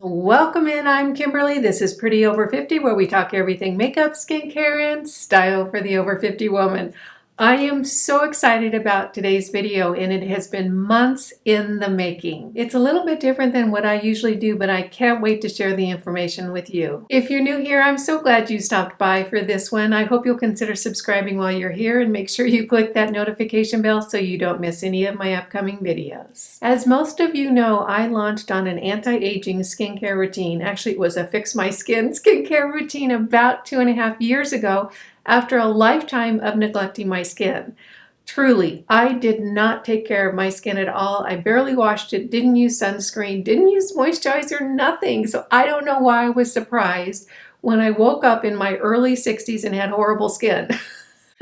Welcome in, I'm Kimberly. This is Pretty Over 50, where we talk everything makeup, skincare, and style for the over 50 woman. I am so excited about today's video, and it has been months in the making. It's a little bit different than what I usually do, but I can't wait to share the information with you. If you're new here, I'm so glad you stopped by for this one. I hope you'll consider subscribing while you're here and make sure you click that notification bell so you don't miss any of my upcoming videos. As most of you know, I launched on an anti-aging skincare routine. Actually, it was a Fix My Skin skincare routine about 2.5 years ago, after a lifetime of neglecting my skin. Truly, I did not take care of my skin at all. I barely washed it, didn't use sunscreen, didn't use moisturizer, nothing. So I don't know why I was surprised when I woke up in my early 60s and had horrible skin.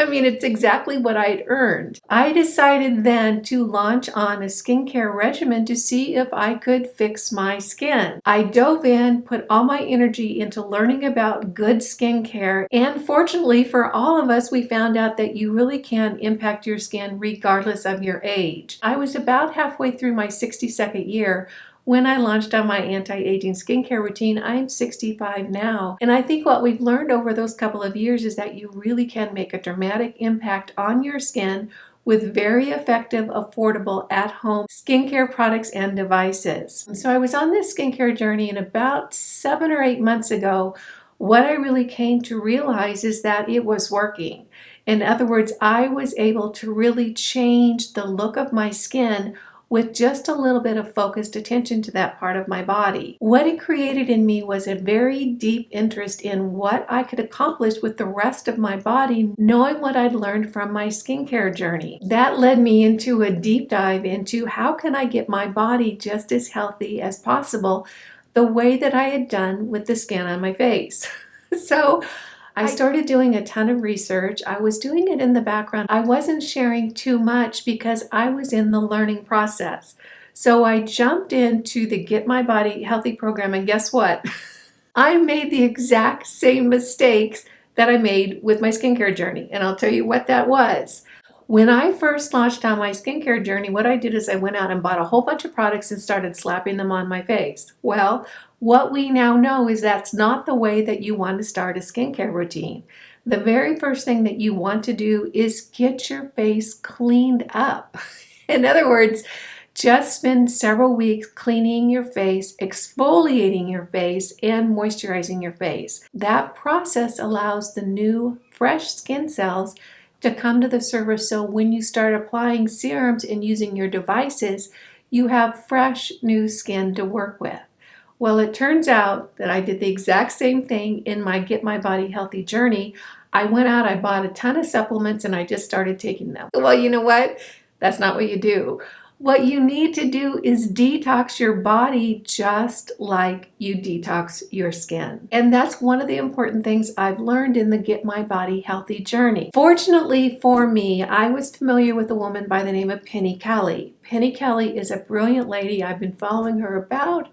I mean, it's exactly what I'd earned. I decided then to launch on a skincare regimen to see if I could fix my skin. I dove in, put all my energy into learning about good skincare, and fortunately for all of us, we found out that you really can impact your skin regardless of your age. I was about halfway through my 62nd year when I launched on my anti-aging skincare routine. I'm 65 now, and I think what we've learned over those couple of years is that you really can make a dramatic impact on your skin with very effective, affordable, at-home skincare products and devices. And so I was on this skincare journey, and about 7 or 8 months ago, what I really came to realize is that it was working. In other words, I was able to really change the look of my skin with just a little bit of focused attention to that part of my body. What it created in me was a very deep interest in what I could accomplish with the rest of my body, knowing what I'd learned from my skincare journey. That led me into a deep dive into how can I get my body just as healthy as possible, the way that I had done with the skin on my face. So I started doing a ton of research. I was doing it in the background. I wasn't sharing too much because I was in the learning process. So I jumped into the Get My Body Healthy program, and guess what? I made the exact same mistakes that I made with my skincare journey, and I'll tell you what that was. When I first launched on my skincare journey, what I did is I went out and bought a whole bunch of products and started slapping them on my face. Well, what we now know is that's not the way that you want to start a skincare routine. The very first thing that you want to do is get your face cleaned up. In other words, just spend several weeks cleaning your face, exfoliating your face, and moisturizing your face. That process allows the new, fresh skin cells to come to the surface, so when you start applying serums and using your devices, you have fresh new skin to work with. Well, it turns out that I did the exact same thing in my Get My Body Healthy journey. I went out, I bought a ton of supplements, and I just started taking them. Well, you know what? That's not what you do. What you need to do is detox your body just like you detox your skin. And that's one of the important things I've learned in the Get My Body Healthy journey. Fortunately for me, I was familiar with a woman by the name of Penny Kelly. Penny Kelly is a brilliant lady. I've been following her about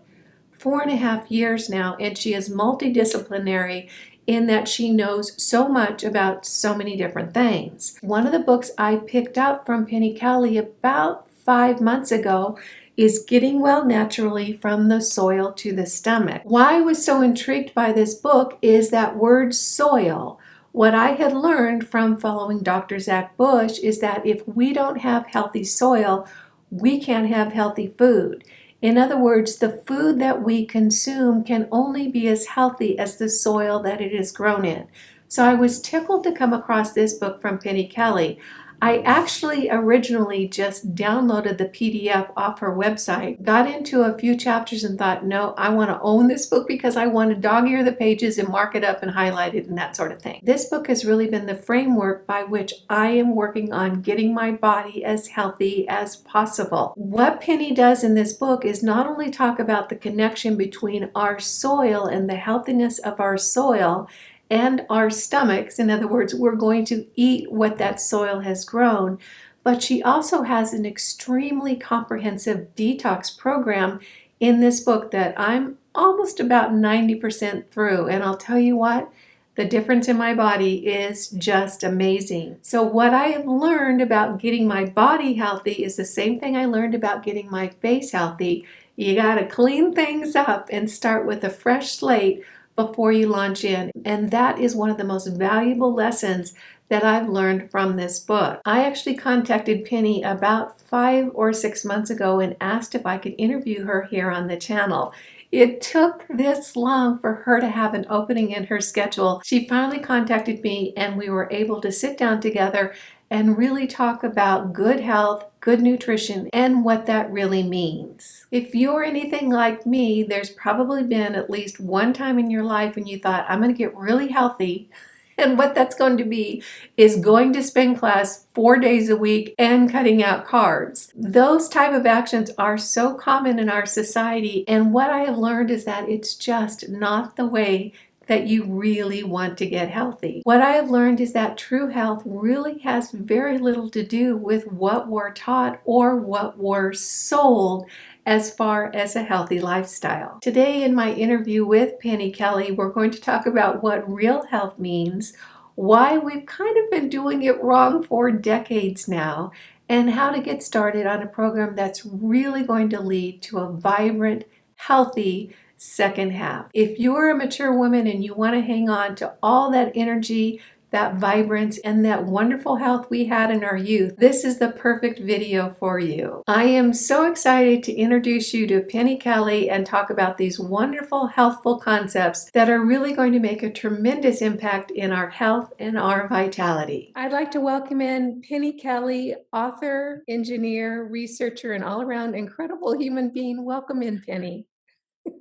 4.5 years now, and she is multidisciplinary in that she knows so much about so many different things. One of the books I picked up from Penny Kelly about 5 months ago is Getting Well Naturally from the Soil to the Stomach. Why I was so intrigued by this book is that word soil. What I had learned from following Dr. Zach Bush is that if we don't have healthy soil, we can't have healthy food. In other words, the food that we consume can only be as healthy as the soil that it is grown in. So I was tickled to come across this book from Penny Kelly. I actually originally just downloaded the PDF off her website, got into a few chapters and thought, no, I want to own this book because I want to dog-ear the pages and mark it up and highlight it and that sort of thing. This book has really been the framework by which I am working on getting my body as healthy as possible. What Penny does in this book is not only talk about the connection between our soil and the healthiness of our soil and our stomachs. In other words, we're going to eat what that soil has grown. But she also has an extremely comprehensive detox program in this book that I'm almost about 90% through. And I'll tell you what, the difference in my body is just amazing. So what I have learned about getting my body healthy is the same thing I learned about getting my face healthy. You got to clean things up and start with a fresh slate before you launch in. And that is one of the most valuable lessons that I've learned from this book. I actually contacted Penny about 5 or 6 months ago and asked if I could interview her here on the channel. It took this long for her to have an opening in her schedule. She finally contacted me and we were able to sit down together and really talk about good health, good nutrition, and what that really means. If you're anything like me, there's probably been at least one time in your life when you thought, I'm going to get really healthy. And what that's going to be is going to spin class 4 days a week and cutting out carbs. Those type of actions are so common in our society. And what I have learned is that it's just not the way that you really want to get healthy. What I have learned is that true health really has very little to do with what we're taught or what we're sold as far as a healthy lifestyle. Today in my interview with Penny Kelly, we're going to talk about what real health means, why we've kind of been doing it wrong for decades now, and how to get started on a program that's really going to lead to a vibrant, healthy second half. If you're a mature woman and you want to hang on to all that energy, that vibrance, and that wonderful health we had in our youth, this is the perfect video for you. I am so excited to introduce you to Penny Kelly and talk about these wonderful, healthful concepts that are really going to make a tremendous impact in our health and our vitality. I'd like to welcome in Penny Kelly, author, engineer, researcher, and all-around incredible human being. Welcome in, Penny.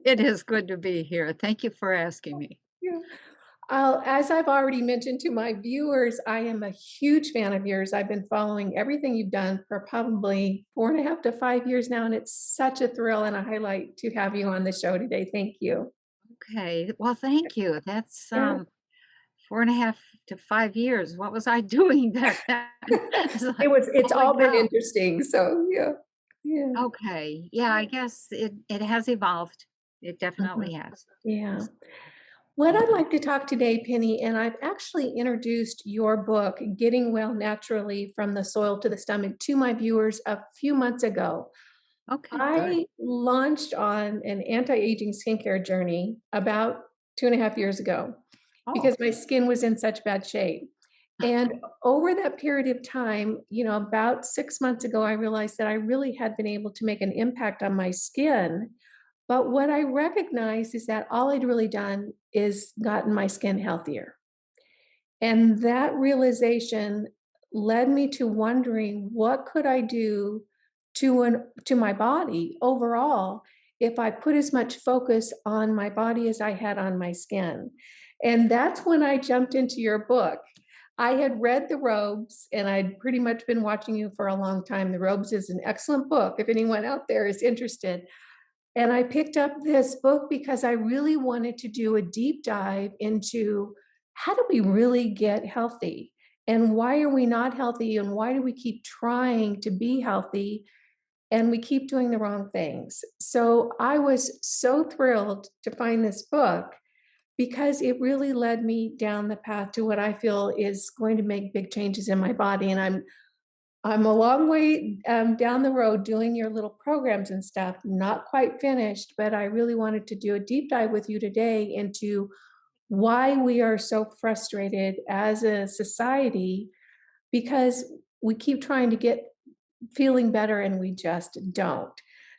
It is good to be here. Thank you for asking me. Yeah. As I've already mentioned to my viewers, I am a huge fan of yours. I've been following everything you've done for probably 4.5 to 5 years now, and it's such a thrill and a highlight to have you on the show today. Thank you. Okay. Well, thank you. That's Yeah. 4.5 to 5 years. What was I doing back then? It's like, It's holy all been cow. interesting. So yeah. Yeah. Okay. Yeah, I guess it has evolved. It Mhm. definitely has. Yeah. What I'd like to talk today, Penny, and I've actually introduced your book, Getting Well Naturally from the Soil to the Stomach, to my viewers a few months ago. Okay, good. I launched on an anti-aging skincare journey about 2.5 years ago Oh, because my skin was in such bad shape. And over that period of time, about 6 months ago, I realized that I really had been able to make an impact on my skin. But what I recognized is that all I'd really done is gotten my skin healthier. And that realization led me to wondering what could I do to my body overall if I put as much focus on my body as I had on my skin. And that's when I jumped into your book. I had read The Robes and I'd pretty much been watching you for a long time. The Robes is an excellent book if anyone out there is interested. And I picked up this book because I really wanted to do a deep dive into how do we really get healthy? And why are we not healthy? And why do we keep trying to be healthy and we keep doing the wrong things? So I was so thrilled to find this book because it really led me down the path to what I feel is going to make big changes in my body. And I'm a long way down the road doing your little programs and stuff, not quite finished, but I really wanted to do a deep dive with you today into why we are so frustrated as a society because we keep trying to get feeling better and we just don't.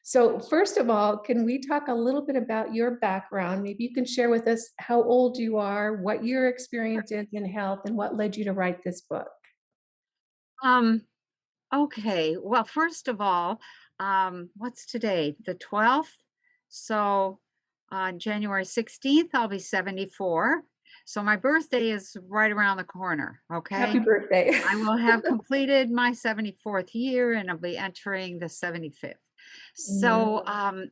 So, first of all, can we talk a little bit about your background? Maybe you can share with us how old you are, what your experience is in health, and what led you to write this book. Um, okay. Well, first of all, what's today? The 12th. So on January 16th, I'll be 74. So my birthday is right around the corner. Happy Okay. birthday. I will have completed my 74th year and I'll be entering the 75th. Yeah. So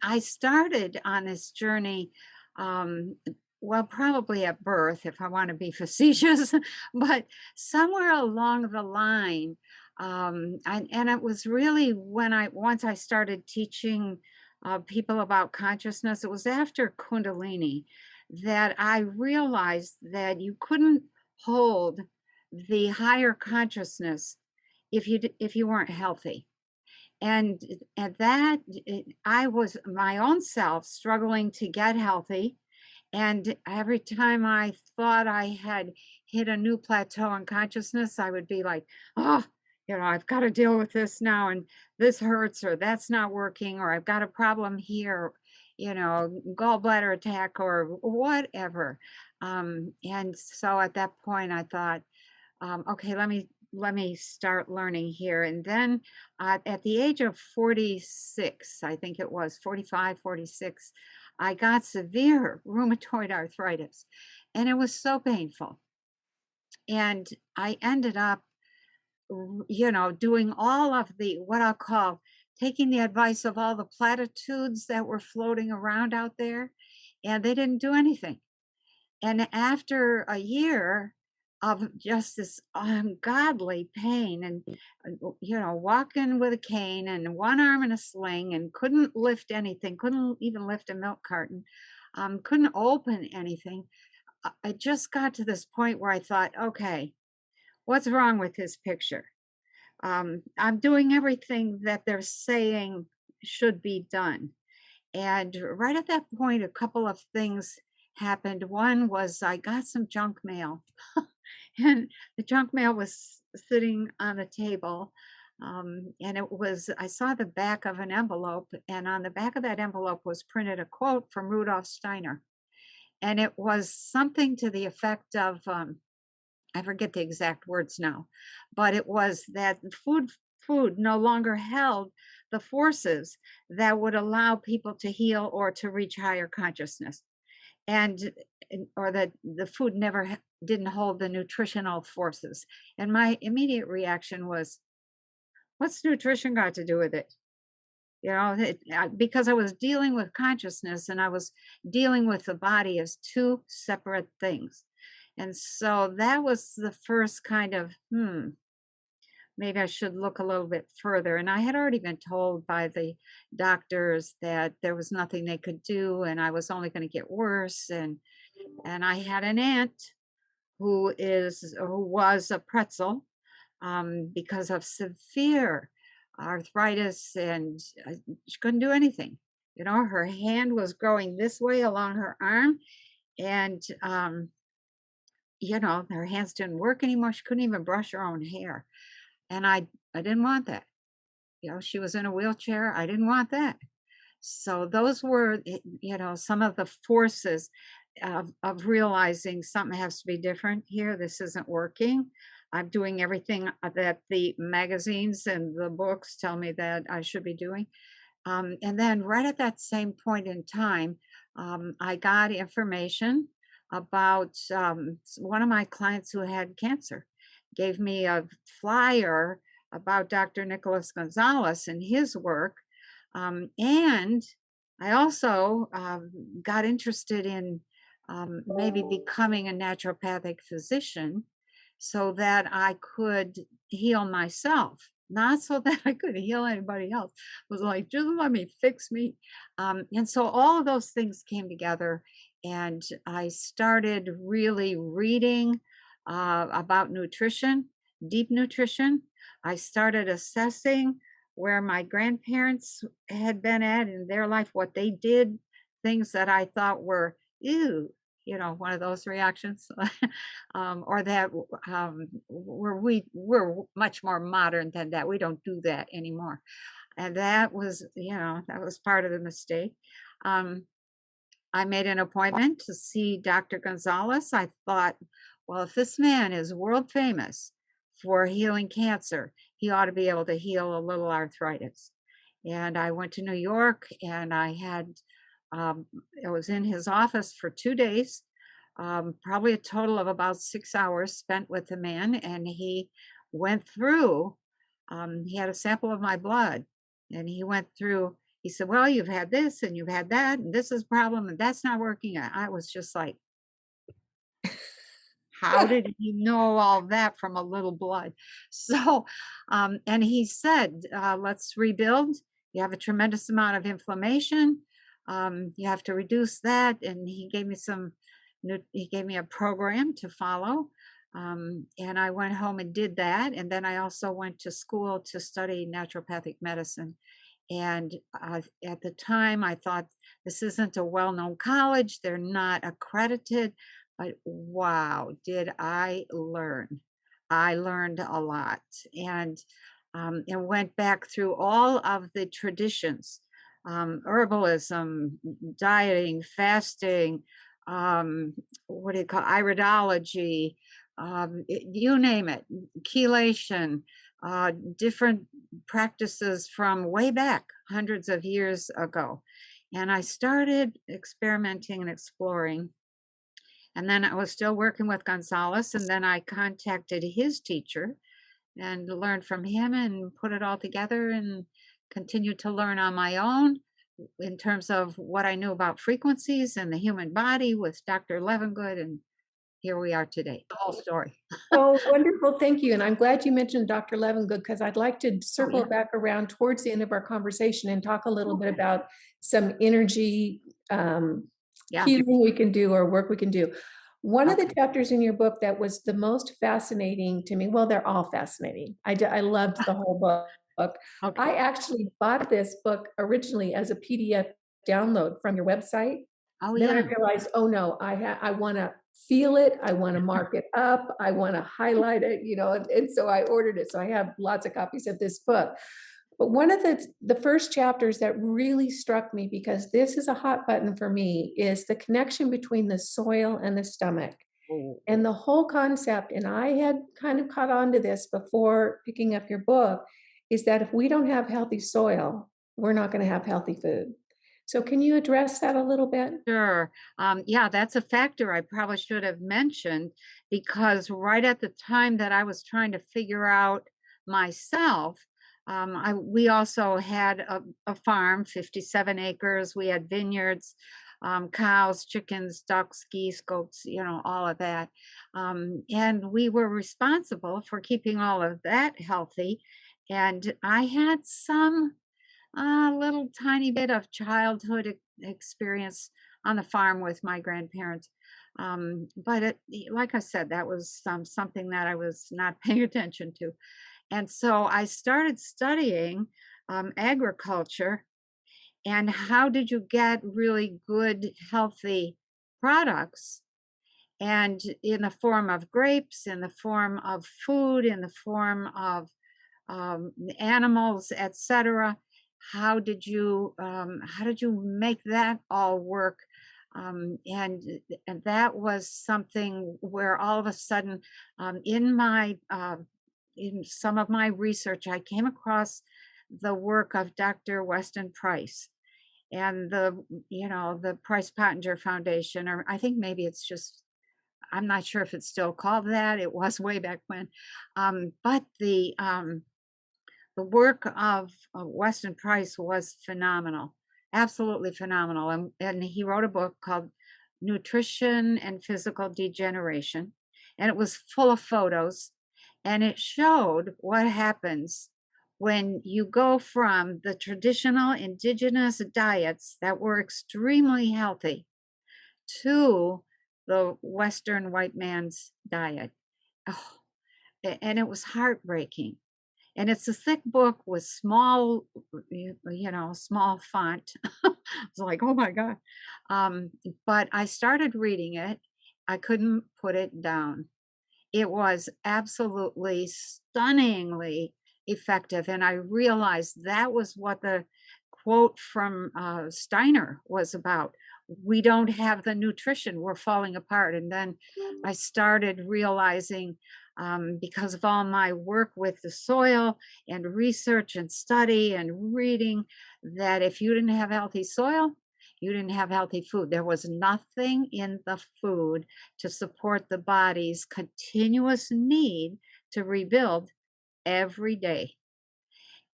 I started on this journey, um, well, probably at birth, if I want to be facetious, but somewhere along the line, and it was really when once I started teaching people about consciousness, it was after Kundalini that I realized that you couldn't hold the higher consciousness if you weren't healthy. And at that, I was my own self struggling to get healthy. And every time I thought I had hit a new plateau in consciousness, I would be like, oh, I've got to deal with this now. And this hurts, or that's not working, or I've got a problem here, gallbladder attack, or whatever. And so at that point, I thought, okay, let me start learning here. And then at the age of 46, I think it was 45, 46, I got severe rheumatoid arthritis, and it was so painful. And I ended up, doing all of the, what I'll call, taking the advice of all the platitudes that were floating around out there, and they didn't do anything. And after a year of just this ungodly pain and, walking with a cane and one arm in a sling and couldn't lift anything, couldn't even lift a milk carton, couldn't open anything. I just got to this point where I thought, okay, what's wrong with this picture? I'm doing everything that they're saying should be done. And right at that point, a couple of things happened. One was I got some junk mail, and the junk mail was sitting on the table. And I saw the back of an envelope, and on the back of that envelope was printed a quote from Rudolf Steiner. And it was something to the effect of, I forget the exact words now, but it was that food no longer held the forces that would allow people to heal or to reach higher consciousness, or that the food didn't hold the nutritional forces. And my immediate reaction was, what's nutrition got to do with it? Because I was dealing with consciousness and I was dealing with the body as two separate things. And so that was the first kind of, maybe I should look a little bit further. And I had already been told by the doctors that there was nothing they could do and I was only going to get worse. And I had an aunt who was a pretzel, because of severe arthritis, and she couldn't do anything. Her hand was growing this way along her arm, and her hands didn't work anymore. She couldn't even brush her own hair. And I didn't want that. She was in a wheelchair. I didn't want that. So those were, some of the forces of realizing something has to be different here. This isn't working. I'm doing everything that the magazines and the books tell me that I should be doing. And then right at that same point in time, I got information about one of my clients who had cancer, gave me a flyer about Dr. Nicholas Gonzalez and his work. And I also got interested in maybe becoming a naturopathic physician so that I could heal myself, not so that I could heal anybody else. It was like, just let me fix me. And so all of those things came together, and I started really reading about nutrition, deep nutrition. I started assessing where my grandparents had been at in their life, what they did, things that I thought were, ew, one of those reactions, or that we're much more modern than that. We don't do that anymore. And that was, that was part of the mistake. I made an appointment to see Dr. Gonzalez. I thought, well, if this man is world famous for healing cancer, he ought to be able to heal a little arthritis. And I went to New York, and I was in his office for 2 days, probably a total of about 6 hours spent with the man. And he went through, he had a sample of my blood, and he went through, he said, well, you've had this and you've had that, and this is a problem, and that's not working. I was just like, how did you know all that from a little blood? So, and he said, let's rebuild. You have a tremendous amount of inflammation. You have to reduce that. And he gave me he gave me a program to follow. And I went home and did that. And then I also went to school to study naturopathic medicine. And at the time, I thought this isn't a well known college, they're not accredited. But wow, did I learn! I learned a lot and went back through all of the traditions, herbalism, dieting, fasting, um, what do you call iridology, you name it, chelation, different practices from way back hundreds of years ago. And I started experimenting and exploring. And then I was still working with Gonzalez, and then I contacted his teacher and learned from him and put it all together and continued to learn on my own in terms of what I knew about frequencies and the human body with Dr. Levengood. And here we are today, the whole story. Oh, wonderful. Thank you. And I'm glad you mentioned Dr. Levengood because I'd like to Oh, circle yeah. back around towards the end of our conversation and talk a little bit Okay. about some energy Yeah. healing we can do or work we can do. One of the Okay. chapters in your book that was the most fascinating to me, well, they're all fascinating. I loved the whole book. I Okay. actually bought this book originally as a PDF download from your website. Oh, Then I yeah. realized, oh no, I wanna feel it, I wanna mark it up, I wanna highlight it, and so I ordered it. So I have lots of copies of this book. But one of the first chapters that really struck me, because this is a hot button for me, is the connection between the soil and the stomach. Oh, And the whole concept, and I had kind of caught on to this before picking up your book, is that if we don't have healthy soil, we're not gonna have healthy food. So can you address that a little bit? sure. Yeah, that's a factor I probably should have mentioned because right at the time that I was trying to figure out myself, we also had a farm, 57 acres. We had vineyards, cows, chickens, ducks, geese, goats, all of that. And we were responsible for keeping all of that healthy. And I had some a little tiny bit of childhood experience on the farm with my grandparents. But like I said, that was something that I was not paying attention to. And so I started studying agriculture and how did you get really good, healthy products and in the form of grapes, in the form of food, in the form of animals, etc. How did you make that all work? And that was something where all of a sudden, in some of my research, I came across the work of Dr. Weston Price and the Price Pottinger Foundation, or I think maybe it's just I'm not sure if it's still called that. It was way back when, but the work of Weston Price was phenomenal, absolutely phenomenal. And he wrote a book called Nutrition and Physical Degeneration. And it was full of photos. And it showed what happens when you go from the traditional indigenous diets that were extremely healthy to the Western white man's diet. Oh, and it was heartbreaking, and it's a thick book with small, small font. It's like, oh my God. Um, but I started reading it. I couldn't put it down. It was absolutely stunningly effective. And I realized that was what the quote from Steiner was about. We don't have the nutrition, we're falling apart. And then I started realizing, because of all my work with the soil and research and study and reading, that if you didn't have healthy soil, you didn't have healthy food. There was nothing in the food to support the body's continuous need to rebuild every day.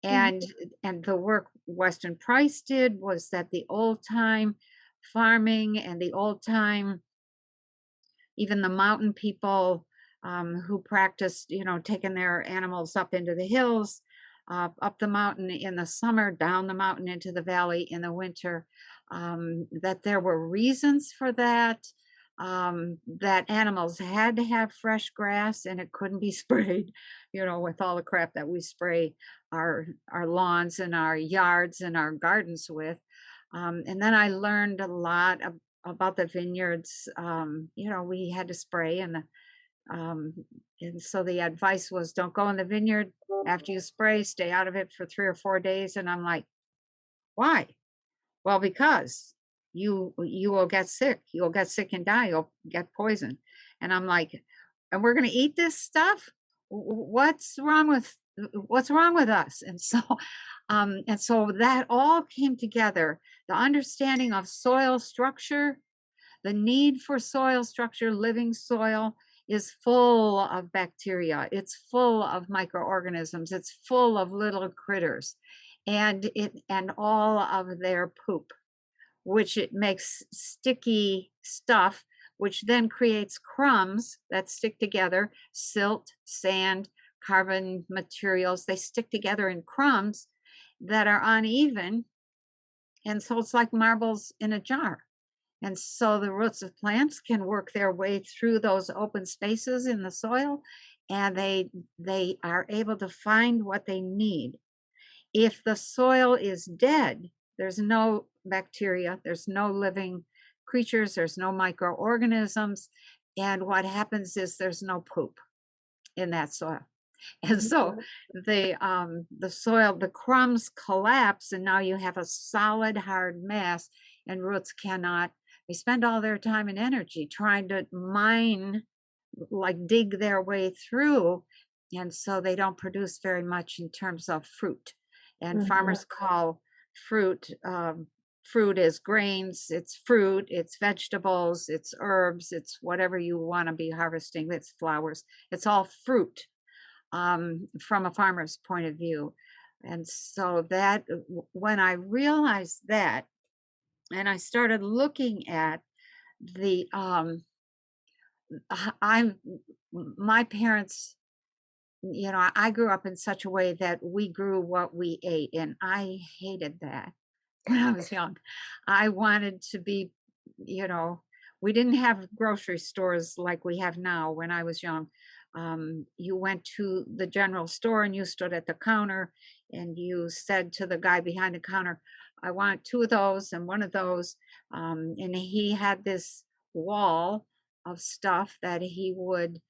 Mhm. And the work Weston Price did was that the old time farming and the old time, even the mountain people, who practiced, taking their animals up into the hills, up the mountain in the summer, down the mountain into the valley in the winter, that there were reasons for that. that animals had to have fresh grass and it couldn't be sprayed, with all the crap that we spray our lawns and our yards and our gardens with. And then I learned a lot about the vineyards. We had to spray, um, and so the advice was, don't go in the vineyard after you spray, stay out of it for 3 or 4 days. And I'm like, why? Well, because you will get sick. You'll get sick and die. You'll get poisoned. And I'm like, and we're going to eat this stuff? What's wrong with us? And so that all came together. The understanding of soil structure, the need for soil structure, living soil is full of bacteria. It's full of microorganisms. It's full of little critters, and all of their poop, which it makes sticky stuff, which then creates crumbs that stick together. Silt, sand, carbon materials, they stick together in crumbs that are uneven. And so it's like marbles in a jar. And so the roots of plants can work their way through those open spaces in the soil, and they are able to find what they need. If the soil is dead, there's no bacteria, there's no living creatures, there's no microorganisms, and what happens is there's no poop in that soil. And so the soil, the crumbs collapse, and now you have a solid, hard mass, and roots cannot. They spend all their time and energy trying to mine, like dig their way through, and so they don't produce very much in terms of fruit. And farmers call fruit fruit is grains, it's fruit, it's vegetables, it's herbs, it's whatever you want to be harvesting. It's flowers, it's all fruit from a farmer's point of view. And so that when I realized that, and I started looking at the I'm my parents, I grew up in such a way that we grew what we ate, and I hated that when I was young. I wanted to be, we didn't have grocery stores like we have now. When I was young, you went to the general store and you stood at the counter and you said to the guy behind the counter, I want 2 of those and 1 of those. And he had this wall of stuff that he would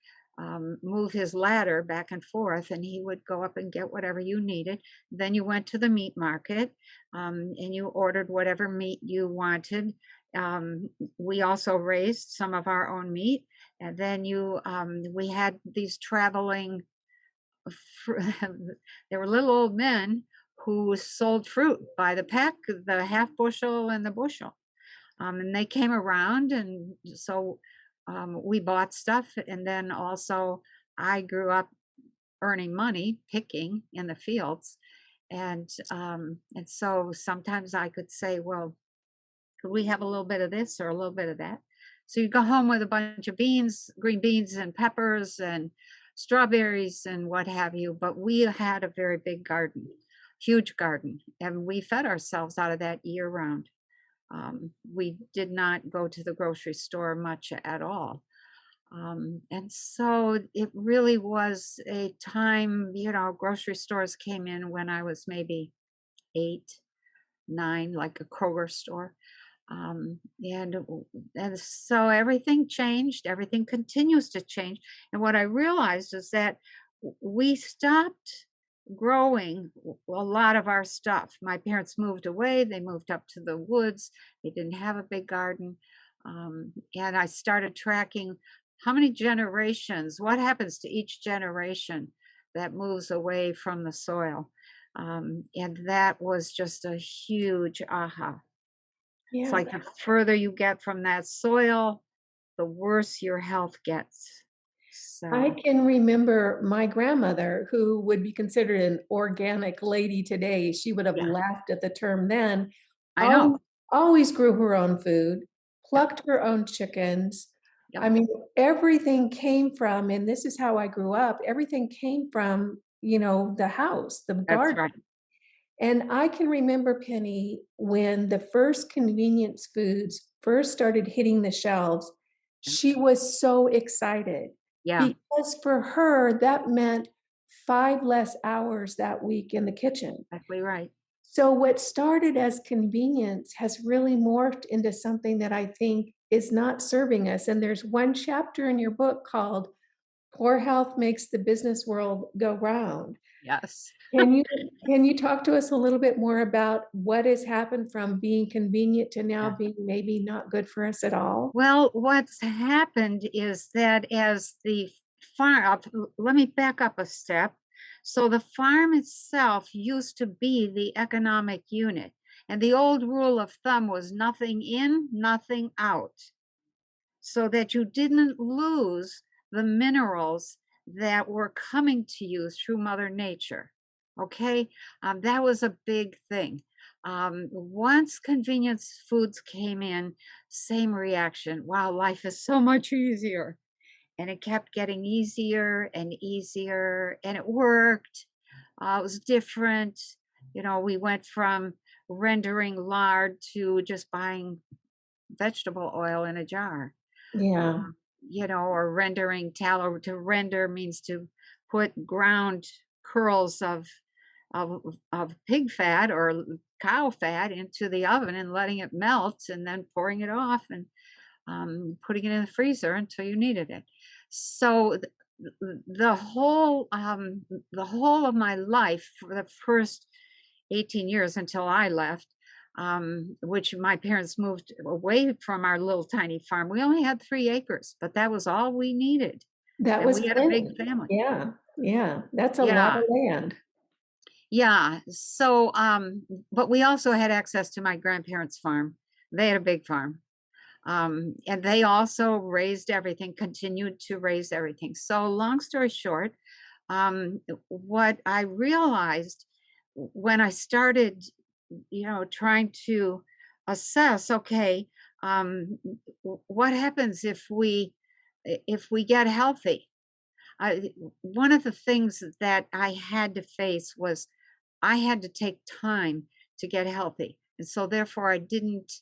move his ladder back and forth, and he would go up and get whatever you needed. Then you went to the meat market, and you ordered whatever meat you wanted. We also raised some of our own meat, and then we had these traveling, there were little old men who sold fruit by the peck, the half bushel and the bushel. And they came around, and so we bought stuff. And then also I grew up earning money picking in the fields. And so sometimes I could say, well, could we have a little bit of this or a little bit of that? So you go home with a bunch of beans, green beans and peppers and strawberries and what have you. But we had a very big garden, huge garden, and we fed ourselves out of that year round. We did not go to the grocery store much at all. And so it really was a time, grocery stores came in when I was maybe 8, 9, like a Kroger store. And so everything changed, everything continues to change. And what I realized is that we stopped growing a lot of our stuff. My parents moved away, they moved up to the woods, they didn't have a big garden. And I started tracking how many generations, what happens to each generation that moves away from the soil. And that was just a huge aha. It's like the further you get from that soil, the worse your health gets. I So, can remember my grandmother, who would be considered an organic lady today. She would have yeah, laughed at the term then. I know. Always, always grew her own food, Yep, plucked her own chickens. I yep, mean, everything came from, and this is how I grew up, everything came from, the house, the that's garden. right. And I can remember, Penny, when the first convenience foods first started hitting the shelves, She was so excited Yeah, because for her, that meant 5 less hours that week in the kitchen. exactly right. So what started as convenience has really morphed into something that I think is not serving us, and there's one chapter in your book called "Poor Health Makes the Business World Go Round." Yes. Can you can you talk to us a little bit more about what has happened from being convenient to now Yeah. being maybe not good for us at all? Well, what's happened is that as the farm, let me back up a step. So the farm itself used to be the economic unit, and the old rule of thumb was nothing in, nothing out, so that you didn't lose the minerals that were coming to you through Mother Nature. Okay, that was a big thing. Once convenience foods came in, same reaction. Wow, life is so much easier. And it kept getting easier and easier, and it worked. It was different. We went from rendering lard to just buying vegetable oil in a jar, Yeah, um, or rendering tallow. To render means to put ground curls of pig fat or cow fat into the oven and letting it melt and then pouring it off and putting it in the freezer until you needed it. So the whole of my life for the first 18 years until I left, which my parents moved away from our little tiny farm. We only had 3 acres, but that was all we needed. that And was we had a big plenty. family. Yeah, yeah, that's a lot Yeah. of land. Yeah. So, but we also had access to my grandparents' farm. They had a big farm. And they also raised everything, continued to raise everything. So, long story short, what I realized when I started, trying to assess, okay, what happens if we get healthy? One of the things that I had to face was I had to take time to get healthy. And so therefore I didn't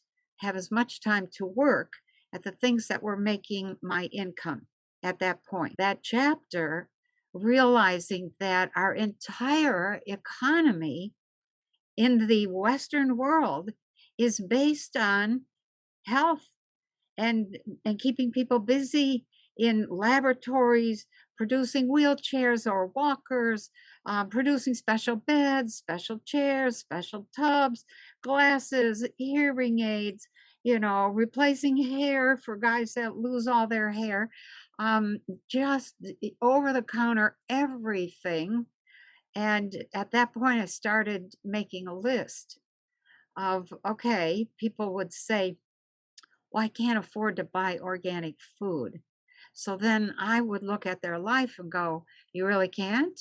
have as much time to work at the things that were making my income at that point. That chapter, realizing that our entire economy in the Western world is based on health and keeping people busy in laboratories, producing wheelchairs or walkers, producing special beds, special chairs, special tubs, glasses, hearing aids, replacing hair for guys that lose all their hair, just over the counter everything. And at that point, I started making a list of, okay, people would say, well, I can't afford to buy organic food. So then I would look at their life and go, you really can't?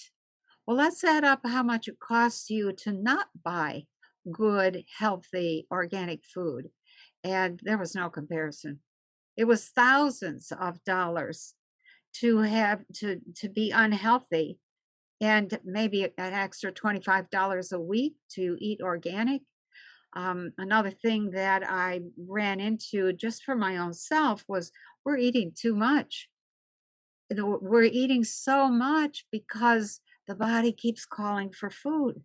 Well, let's add up how much it costs you to not buy good, healthy, organic food. And there was no comparison. It was thousands of dollars to have to be unhealthy and maybe an extra $25 a week to eat organic. Another thing that I ran into just for my own self was we're eating too much. We're eating so much because the body keeps calling for food.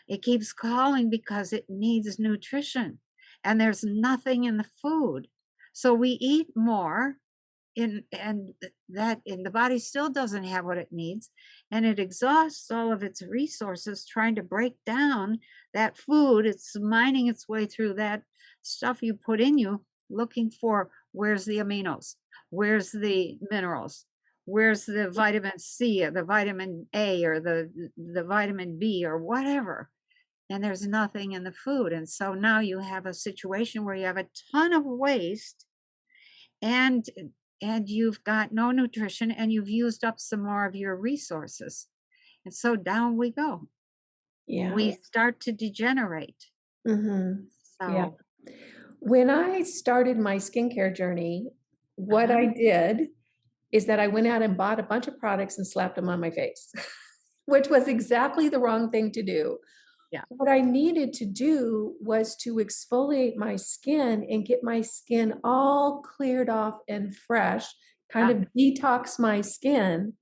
It keeps calling because it needs nutrition, and there's nothing in the food. So we eat more and the body still doesn't have what it needs, and it exhausts all of its resources trying to break down that food. It's mining its way through that stuff you put in you, looking for where's the aminos, where's the minerals, where's the vitamin C or the vitamin A or the vitamin B or whatever. And there's nothing in the food. And so now you have a situation where you have a ton of waste, and you've got no nutrition, and you've used up some more of your resources, and so down we go. Yeah, We start to degenerate. mhm, yeah. So When I started my skincare journey, what uh-huh. I did is that I went out and bought a bunch of products and slapped them on my face, which was exactly the wrong thing to do. Yeah. What I needed to do was to exfoliate my skin and get my skin all cleared off and fresh, kind Ah, of detox my skin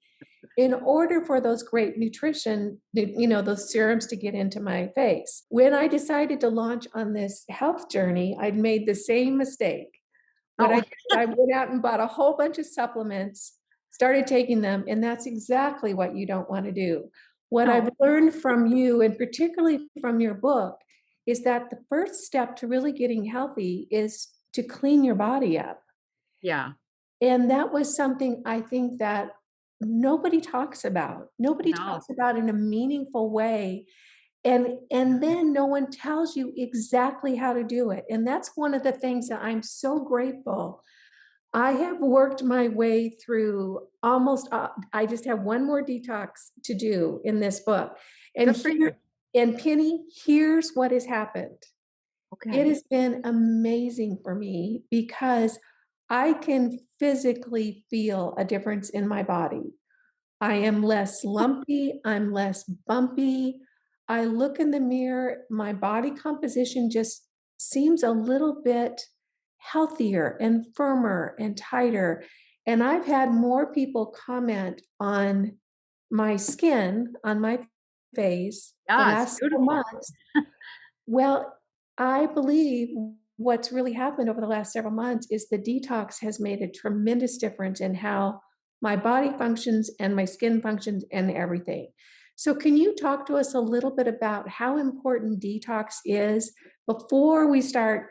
in order for those great nutrition, those serums to get into my face. When I decided to launch on this health journey, I'd made the same mistake. What I oh, did is I went out and bought a whole bunch of supplements, started taking them, and that's exactly what you don't want to do. What I've no. learned from you, and particularly from your book, is that the first step to really getting healthy is to clean your body up. Yeah. And that was something I think that nobody talks about. Nobody No. talks about in a meaningful way. And then no one tells you exactly how to do it. And that's one of the things that I'm so grateful. I have worked my way through almost I just have one more detox to do in this book. And Good for you. here and Penny, here's what has happened. It Okay. has been amazing for me because I can physically feel a difference in my body. I am less lumpy, I'm less bumpy. I look in the mirror, my body composition just seems a little bit healthier and firmer and tighter. And I've had more people comment on my skin, on my face, the Yeah, it's last several beautiful. months. Well, I believe what's really happened over the last several months is the detox has made a tremendous difference in how my body functions and my skin functions and everything. So, can you talk to us a little bit about how important detox is before we start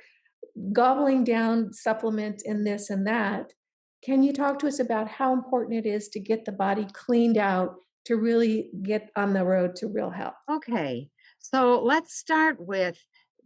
gobbling down supplements and this and that? Can you talk to us about how important it is to get the body cleaned out to really get on the road to real health? Okay. So let's start with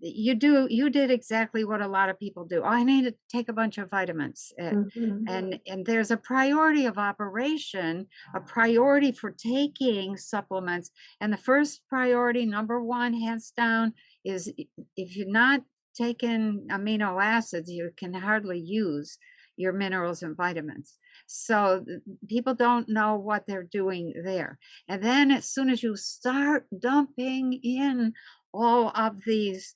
you did exactly what a lot of people do. Oh, I need to take a bunch of vitamins. Mhm. And there's a priority of operation, a priority for taking supplements. And the first priority, number one, hands down, is if you're not taking amino acids, you can hardly use your minerals and vitamins. So people don't know what they're doing there. And then as soon as you start dumping in all of these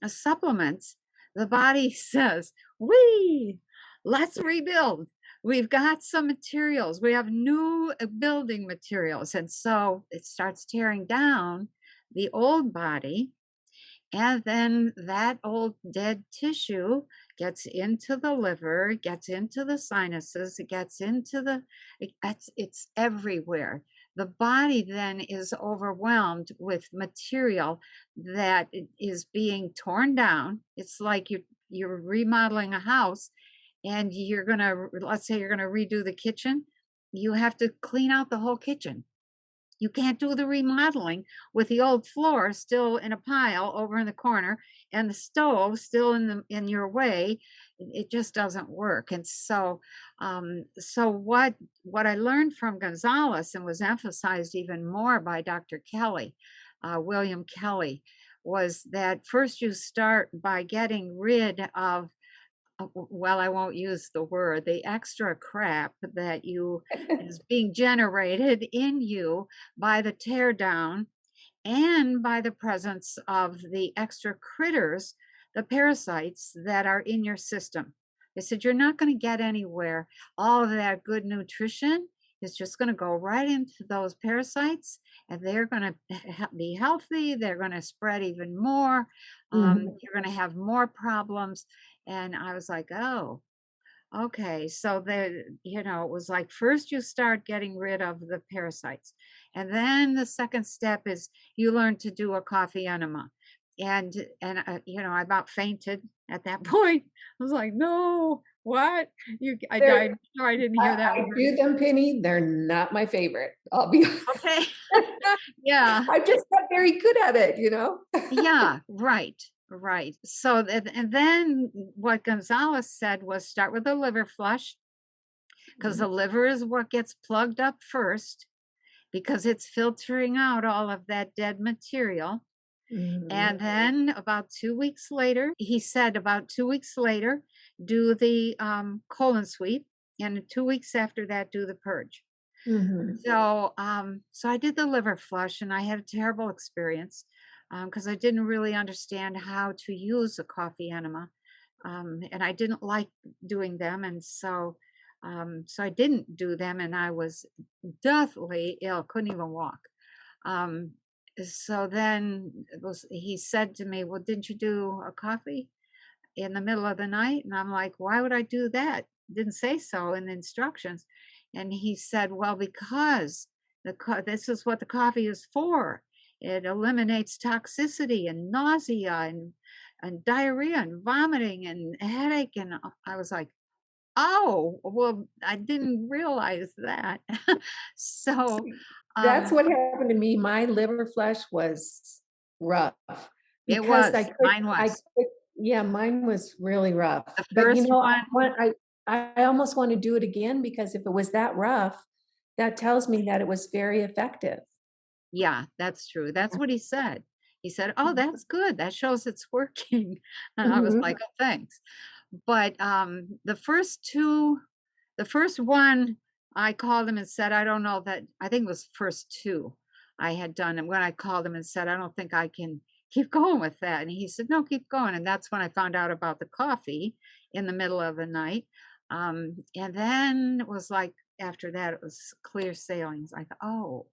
supplements, the body says, "We, let's rebuild. We've got some materials. We have new building materials." And so it starts tearing down the old body, and then that old dead tissue gets into the liver, gets into the sinuses, it gets into it's everywhere. The body then is overwhelmed with material that is being torn down. It's like you're remodeling a house, and let's say you're gonna redo the kitchen. You have to clean out the whole kitchen. You can't do the remodeling with the old floor still in a pile over in the corner and the stove still in your way. It just doesn't work. And so what I learned from Gonzalez and was emphasized even more by Dr. Kelly, William Kelly, was that first you start by getting rid of, well, I won't use the word, the extra crap that you is being generated in you by the tear down and by the presence of the extra critters, the parasites that are in your system. They said you're not going to get anywhere. All of that good nutrition is just going to go right into those parasites, and they're going to be healthy. They're going to spread even more. Mhm. You're going to have more problems. And I was like, oh, okay. So it was like first you start getting rid of the parasites. And then the second step is you learn to do a coffee enema. And I about fainted at that point. I was like, no, what? I They're died. Sorry, I didn't I hear that I word. do them, Penny, they're not my favorite, I'll be Okay. Yeah. I'm just not very good at it, you know? Yeah, right, right. And then what Gonzalez said was start with a liver flush, because Mhm, the liver is what gets plugged up first because it's filtering out all of that dead material. mhm, And then about 2 weeks later, he said about 2 weeks later, do the colon sweep. And 2 weeks after that, do the purge. mhm. So I did the liver flush and I had a terrible experience. because I didn't really understand how to use a coffee enema, and I didn't like doing them, and so I didn't do them, and I was deathly ill, couldn't even walk. Um, so then he said to me, "Well, didn't you do a coffee in the middle of the night?" And I'm like, "Why would I do that? Didn't say so in the instructions." And he said, "Well, because this is what the coffee is for. It eliminates toxicity and nausea and diarrhea and vomiting and headache." And I was like, "Oh, well, I didn't realize that." So, That's um, what happened to me. My liver flush was rough it because was, mine was. yeah, mine was really rough. The But, first one, I almost want to do it again because if it was that rough, that tells me that it was very effective. yeah, that's true. That's what he said. He said, "Oh, that's good. That shows it's working." And I was Mhm. like, "Oh, thanks." But, the first one, I called him and said, "I don't know that," I think it was first 2 I had done, and when I called him and said, "I don't think I can keep going with that," and he said, "No, keep going," and that's when I found out about the coffee in the middle of the night, and then it was like, after that, it was clear sailing. It's like, "Oh,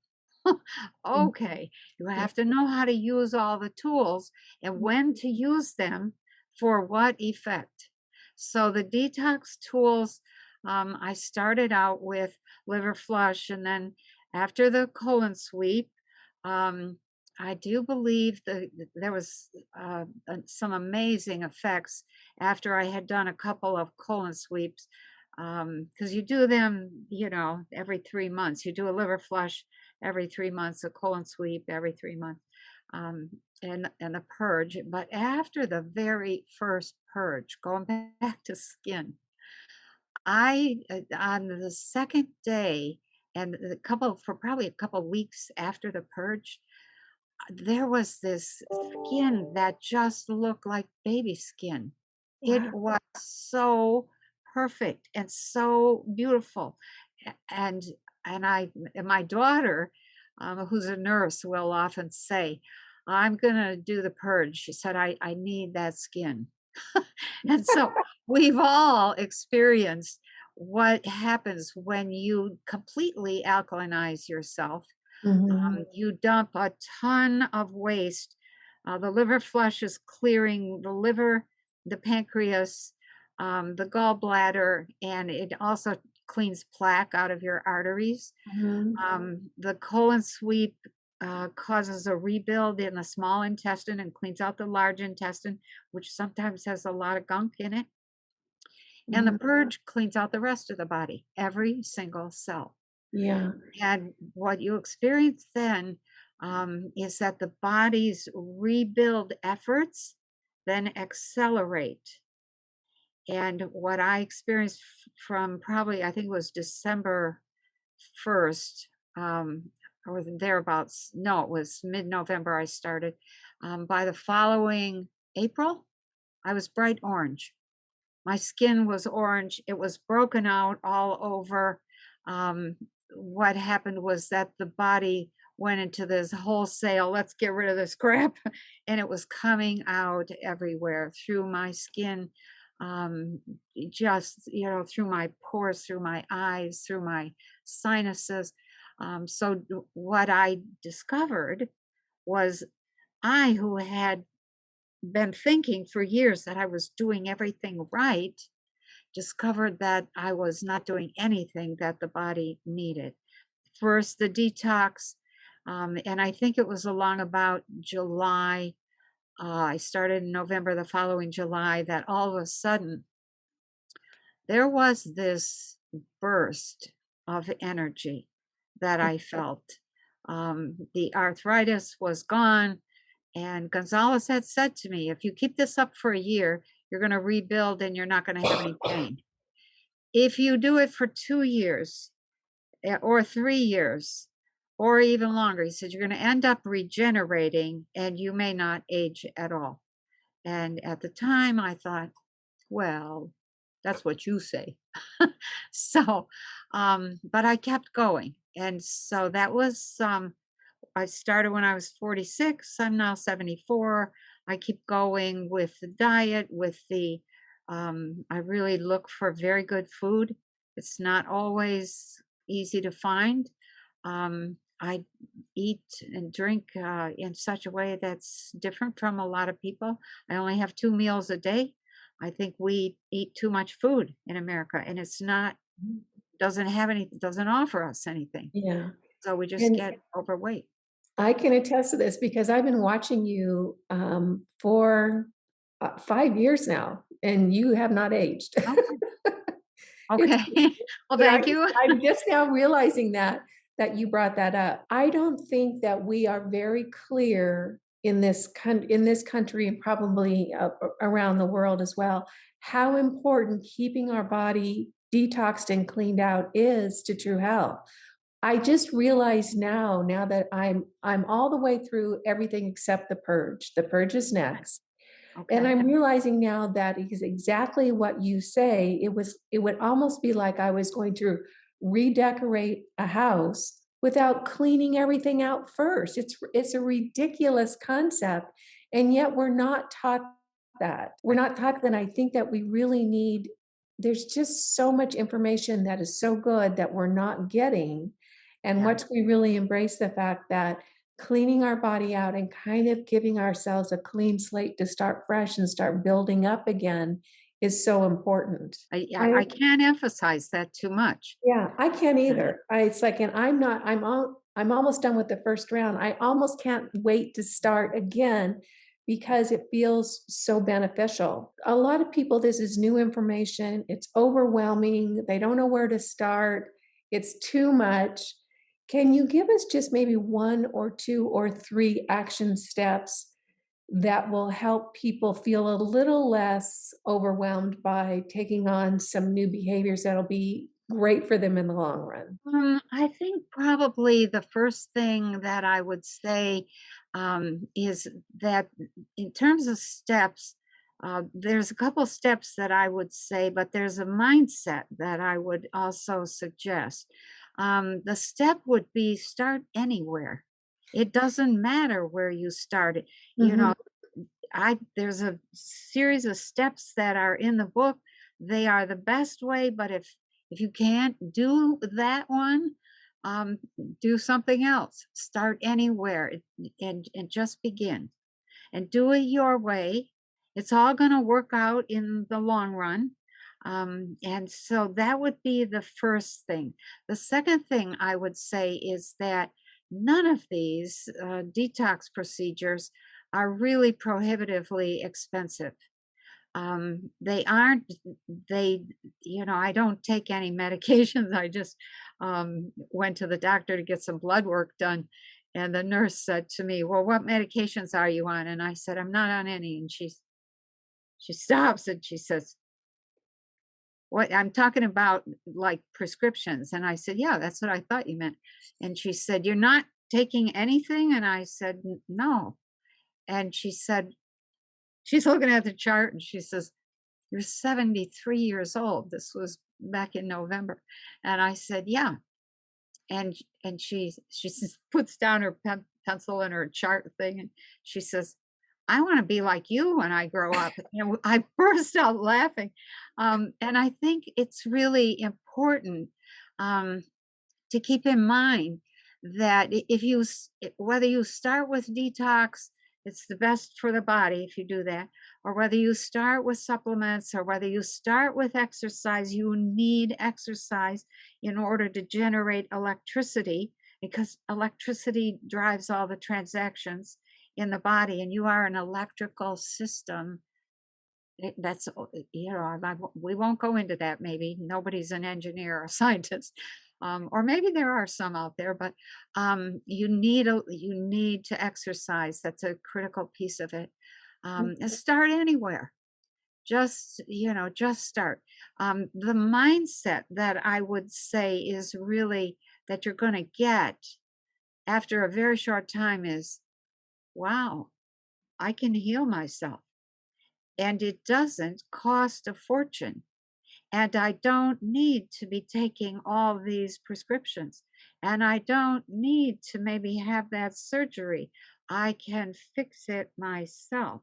Mm, okay, you yeah. have to know how to use all the tools and when to use them for what effect." So the detox tools, I started out with liver flush, and then after the colon sweep, um, I do believe there was some amazing effects after I had done a couple of colon sweeps, because you do them, every 3 months. You do a liver flush every 3 months, a colon sweep every 3 months, um, and a purge. But after the very first purge, going back to skin, on the second day and the couple for probably a couple weeks after the purge, there was this skin that just looked like baby skin. It Wow. was so perfect and so beautiful. A- And and my daughter, who's a nurse, will often say, "I'm gonna do the purge." She said, I need that skin." And so we've all experienced what happens when you completely alkalinize yourself. Mhm. You dump a ton of waste. The liver flush is clearing the liver, the pancreas, the gallbladder, and it also cleans plaque out of your arteries. Mhm. The colon sweep causes a rebuild in the small intestine and cleans out the large intestine, which sometimes has a lot of gunk in it. And the Mhm. purge cleans out the rest of the body, every single cell. Yeah. And what you experience then, is that the body's rebuild efforts then accelerate. And what I experienced from probably, I think it was December 1st, or thereabouts. No, it was mid November I started. By the following April, I was bright orange. My skin was orange. It was broken out all over. Um, what happened was that the body went into this wholesale, let's get rid of this crap. And it was coming out everywhere through my skin, um, just, through my pores, through my eyes, through my sinuses. What I discovered was I, who had been thinking for years that I was doing everything right, discovered that I was not doing anything that the body needed. First, the detox, and I think it was along about July. I started in November, the following July, that all of a sudden there was this burst of energy that I felt. The arthritis was gone. And Gonzalez had said to me, "If you keep this up for a year, you're going to rebuild and you're not going to have any pain. If you do it for 2 years, or 3 years, or even longer," he said, "you're going to end up regenerating and you may not age at all." And at the time, I thought, well, that's what you say. So, but I kept going. And so that was, I started when I was 46. I'm now 74. I keep going with the diet, with the, I really look for very good food. It's not always easy to find. I eat and drink in such a way that's different from a lot of people. I only have 2 meals a day. I think we eat too much food in America, and it's not, doesn't offer us anything. Yeah. So we just And get overweight. I can attest to this because I've been watching you for 5 years now, and you have not aged. Okay. It's, Okay. Well, and thank you. I'm just now realizing that you brought that up. I don't think that we are very clear in this country and probably around the world as well, how important keeping our body detoxed and cleaned out is to true health. I just realize now that I'm all the way through everything except the purge. The purge is next. And Okay. I'm realizing now that is exactly what you say. It would almost be like I was going to redecorate a house without cleaning everything out first. It's a ridiculous concept. And yet we're not taught that. We're not taught that. And I think that we really need, there's just so much information that is so good that we're not getting. And Yeah. once we really embrace the fact that cleaning our body out and kind of giving ourselves a clean slate to start fresh and start building up again is so important. I can't emphasize that too much. Yeah, I can't Uh, either. It's like, and I'm almost done with the first round. I almost can't wait to start again because it feels so beneficial. A lot of people, this is new information. It's overwhelming. They don't know where to start. It's too much. Can you give us just maybe one or two or three action steps that will help people feel a little less overwhelmed by taking on some new behaviors that'll be great for them in the long run? I think probably the first thing that I would say is that in terms of steps, there's a couple steps that I would say, but there's a mindset that I would also suggest. The step would be start anywhere. It doesn't matter where you started. You Mhm. know, I there's a series of steps that are in the book. They are the best way, but if you can't do that one, um, do something else. Start anywhere and just begin and do it your way. It's all going to work out in the long run. And so that would be the first thing. The second thing I would say is that none of these detox procedures are really prohibitively expensive. They aren't, they, I don't take any medications. I just went to the doctor to get some blood work done. And the nurse said to me, "Well, what medications are you on?" And I said, "I'm not on any." And she stops and she says, "What? I'm talking about like prescriptions." And I said, "Yeah, that's what I thought you meant." And she said, "You're not taking anything?" And I said, "No." And she said, she's looking at the chart and she says, "You're 73 years old." This was back in November. And I said, "Yeah." And she puts down her pencil and her chart thing, and she says, "I want to be like you when I grow up." I burst out laughing. And I think it's really important um, to keep in mind that if whether you start with detox, it's the best for the body if you do that, or whether you start with supplements, or whether you start with exercise, you need exercise in order to generate electricity, because electricity drives all the transactions in the body, and you are an electrical system. That's we won't go into that. Maybe nobody's an engineer or a scientist, or maybe there are some out there. But you need to exercise. That's a critical piece of it. And start anywhere. Just start. The mindset that I would say is really that you're going to get after a very short time is, wow, I can heal myself, and it doesn't cost a fortune. and I don't need to be taking all these prescriptions, and I don't need to maybe have that surgery. I can fix it myself.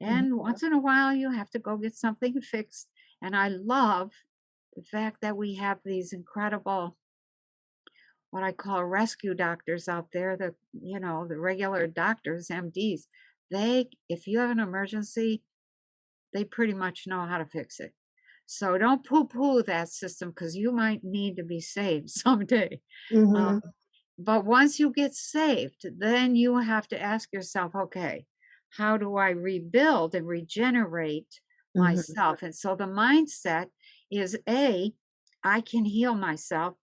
Mhm. And once in a while, you have to go get something fixed. And I love the fact that we have these incredible, what I call rescue doctors out there, the regular doctors, MDs. If you have an emergency, they pretty much know how to fix it. So don't poo-poo that system because you might need to be saved someday. Um, Mhm. but once you get saved, then you have to ask yourself, okay, how do I rebuild and regenerate Mhm. myself? And so the mindset is A, I can heal myself.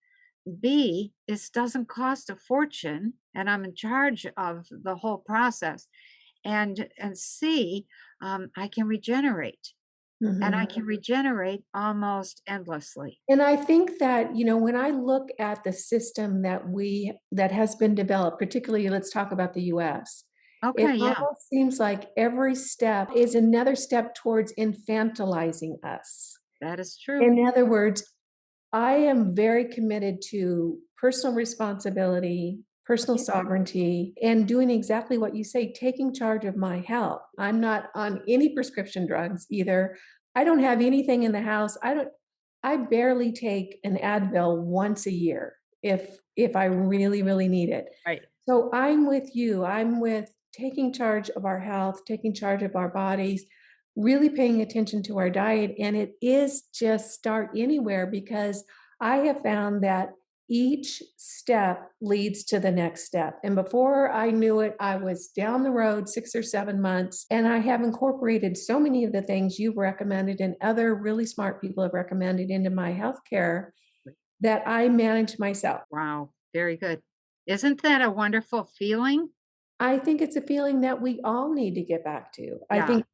B, this doesn't cost a fortune and I'm in charge of the whole process. And C, I can regenerate and I Mhm. can regenerate almost endlessly. And I think that, when I look at the system that has been developed, particularly let's talk about the US, it Okay, yeah, almost seems like every step is another step towards infantilizing us. that is true. In other words, I am very committed to personal responsibility, personal Yeah, sovereignty, and doing exactly what you say, taking charge of my health. I'm not on any prescription drugs either. I don't have anything in the house. I barely take an Advil once a year if I really, really need it. right. So I'm with you. I'm with taking charge of our health, taking charge of our bodies, really paying attention to our diet. And it is just start anywhere because I have found that each step leads to the next step. And before I knew it, I was down the road 6 or 7 months. And I have incorporated so many of the things you've recommended and other really smart people have recommended into my healthcare that I manage myself. Wow, very good. Isn't that a wonderful feeling? I think it's a feeling that we all need to get back to. I Yeah, think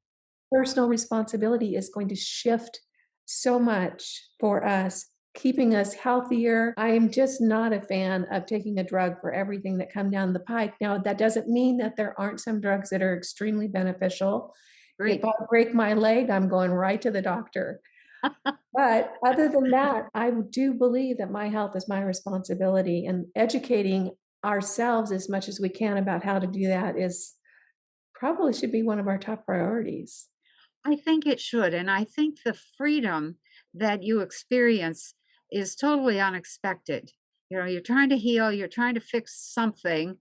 personal responsibility is going to shift so much for us, keeping us healthier. I am just not a fan of taking a drug for everything that come down the pike. Now, that doesn't mean that there aren't some drugs that are extremely beneficial. If great. I break my leg, I'm going right to the doctor. But other than that, I do believe that my health is my responsibility, and educating ourselves as much as we can about how to do that is probably should be one of our top priorities. I think it should. And I think the freedom that you experience is totally unexpected. You're trying to heal, you're trying to fix something.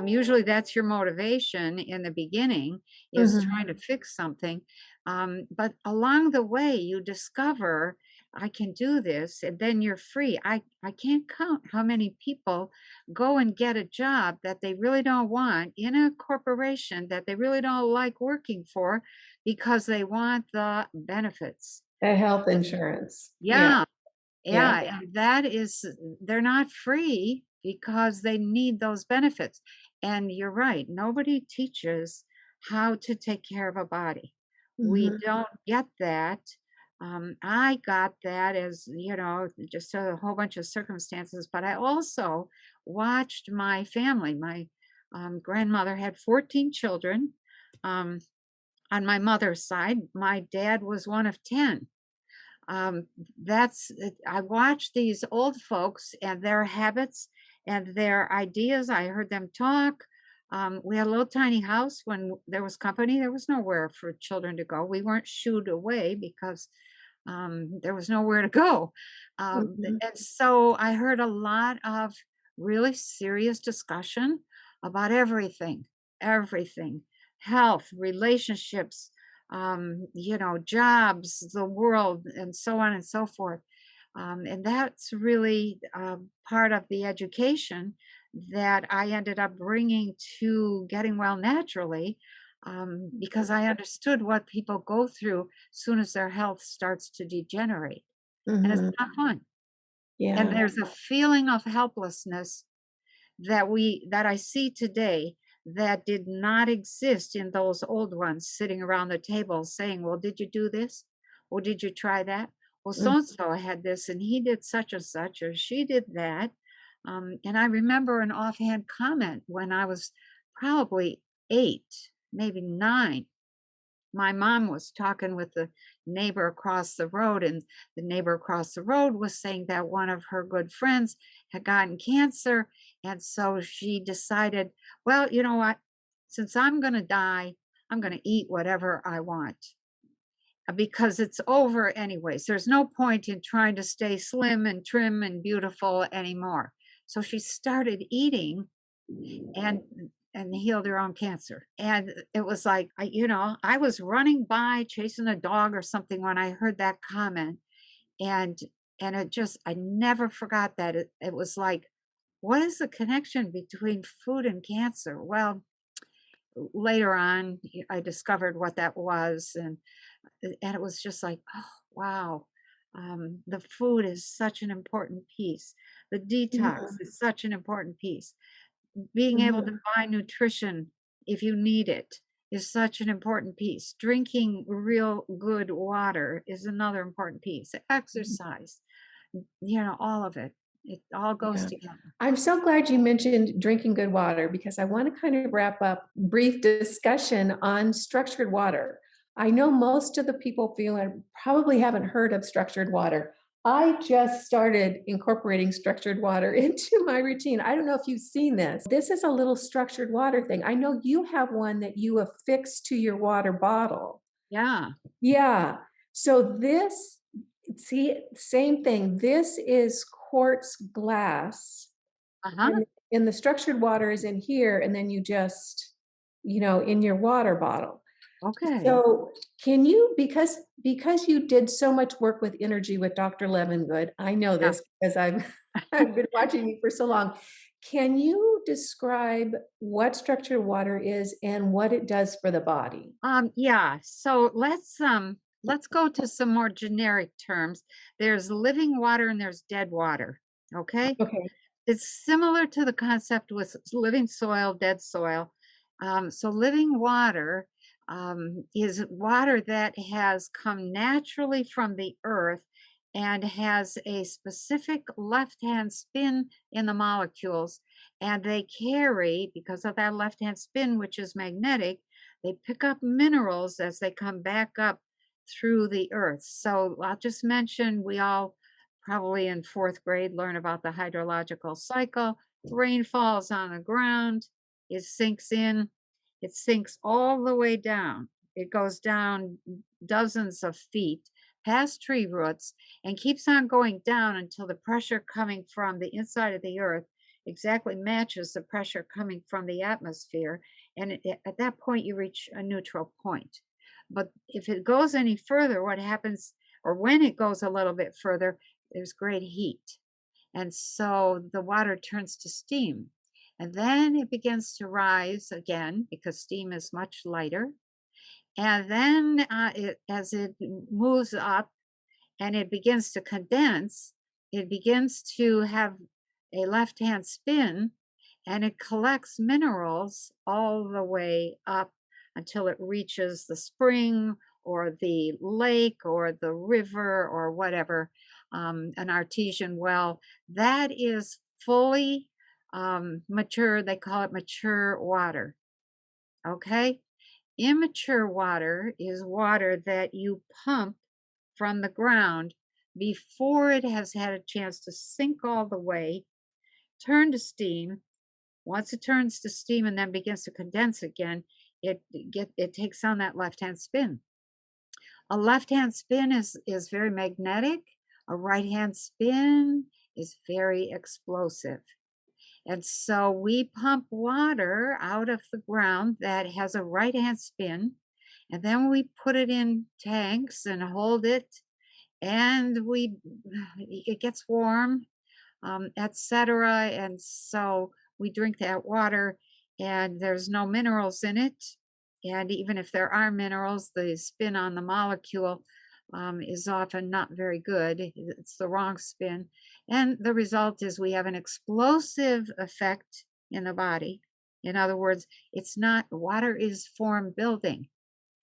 Usually that's your motivation in the beginning, is Mhm. trying to fix something. But along the way, you discover, I can do this, and then you're free. I can't count how many people go and get a job that they really don't want in a corporation that they really don't like working for because they want the benefits. The health insurance. Yeah, Yeah, yeah. yeah, and that is they're not free because they need those benefits. And you're right, nobody teaches how to take care of a body. We Mhm, don't get that. I got that as, just a whole bunch of circumstances, but I also watched my family. My grandmother had 14 children. Um, on my mother's side, my dad was one of 10. Um, I watched these old folks and their habits and their ideas. I heard them talk. We had a little tiny house when there was company. There was nowhere for children to go. We weren't shooed away because there was nowhere to go. mhm, And so I heard a lot of really serious discussion about everything, health, relationships, jobs, the world, and so on and so forth. And that's really part of the education that I ended up bringing to getting well naturally, because I understood what people go through soon as their health starts to degenerate. And it's mhm. not fun. And Yeah. there's a feeling of helplessness that I see today that did not exist in those old ones sitting around the table saying, "Well, did you do this? Well, did you try that? Well, Mm, so and so had this and he did such and such, or she did that." And I remember an offhand comment when I was probably 8, maybe 9. My mom was talking with the neighbor across the road, and the neighbor across the road was saying that one of her good friends had gotten cancer, and so she decided, well, you know what? Since I'm going to die, I'm going to eat whatever I want because it's over anyways. There's no point in trying to stay slim and trim and beautiful anymore. So she started eating and healed her own cancer. And it was like, I was running by chasing a dog or something when I heard that comment. And it just, I never forgot that. It was like, what is the connection between food and cancer? Well, later on, I discovered what that was. And it was just like, oh, wow. The food is such an important piece. The detox Mhm. is such an important piece. Being able to Mhm. buy nutrition if you need it is such an important piece. Drinking real good water is another important piece. Exercise, all of it. It all goes Yeah. together. I'm so glad you mentioned drinking good water because I want to kind of wrap up brief discussion on structured water. I know most of the people feeling probably haven't heard of structured water. I just started incorporating structured water into my routine. I don't know if you've seen this. This is a little structured water thing. I know you have one that you affix to your water bottle. Yeah. Yeah. So this, see, same thing. This is quartz glass, Uh-huh. and the structured water is in here, and then you just, in your water bottle. Okay. So can you, because you did so much work with energy with Dr. Levengood, I know Yeah. this because I've I've been watching you for so long. Can you describe what structured water is and what it does for the body? Yeah. So let's go to some more generic terms. There's living water and there's dead water. Okay. Okay. It's similar to the concept with living soil, dead soil. So living water is water that has come naturally from the earth and has a specific left-hand spin in the molecules. And they carry, because of that left-hand spin, which is magnetic, they pick up minerals as they come back up through the earth. So I'll just mention we all probably in fourth grade learn about the hydrological cycle. Rain falls on the ground, it sinks in, it sinks all the way down. It goes down dozens of feet past tree roots and keeps on going down until the pressure coming from the inside of the earth exactly matches the pressure coming from the atmosphere. And at that point, you reach a neutral point. But if it goes any further, what happens, or when it goes a little bit further, there's great heat. And so the water turns to steam. And then it begins to rise again because steam is much lighter. And then as it moves up and it begins to condense, it begins to have a left hand spin and it collects minerals all the way up until it reaches the spring or the lake or the river or whatever, an artesian well. That is fully mature. They call it mature water. Okay. Immature water is water that you pump from the ground before it has had a chance to sink all the way, turn to steam. Once it turns to steam and then begins to condense again, it takes on that left-hand spin. A left-hand spin is very magnetic. A right-hand spin is very explosive. And so we pump water out of the ground that has a right hand spin, and then we put it in tanks and hold it, and it gets warm, etc. And so we drink that water, and there's no minerals in it. And even if there are minerals, the spin on the molecule is often not very good. It's the wrong spin. And the result is we have an explosive effect in the body. In other words, it's not, water is form building.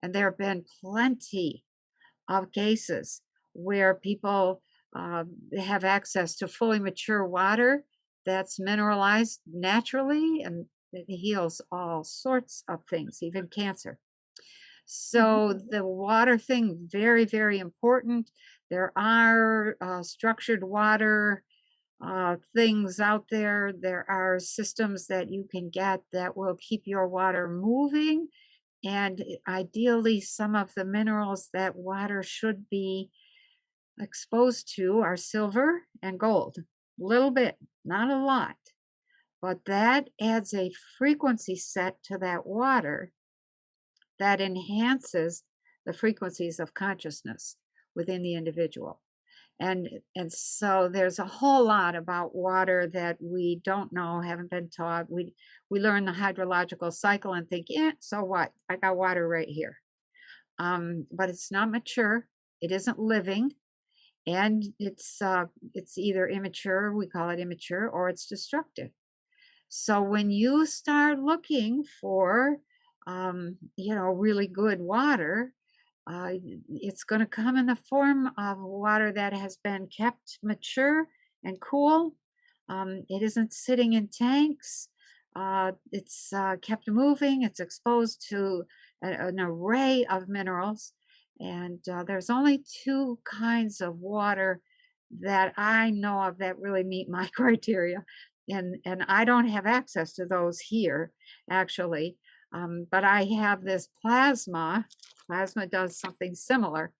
And there have been plenty of cases where people have access to fully mature water that's mineralized naturally and it heals all sorts of things, even cancer. So the water thing, very, very important. There are structured water things out there. There are systems that you can get that will keep your water moving. And ideally, some of the minerals that water should be exposed to are silver and gold. A little bit, not a lot, but that adds a frequency set to that water that enhances the frequencies of consciousness within the individual. And so there's a whole lot about water that we don't know, haven't been taught. We learn the hydrological cycle and think, yeah, so what? I got water right here. But it's not mature. It isn't living, and it's either immature. We call it immature, or it's destructive. So when you start looking for, really good water, it's going to come in the form of water that has been kept mature and cool. It isn't sitting in tanks. It's kept moving. It's exposed to an array of minerals. And there's only two kinds of water that I know of that really meet my criteria. And I don't have access to those here, actually. But I have this plasma. Plasma does something similar.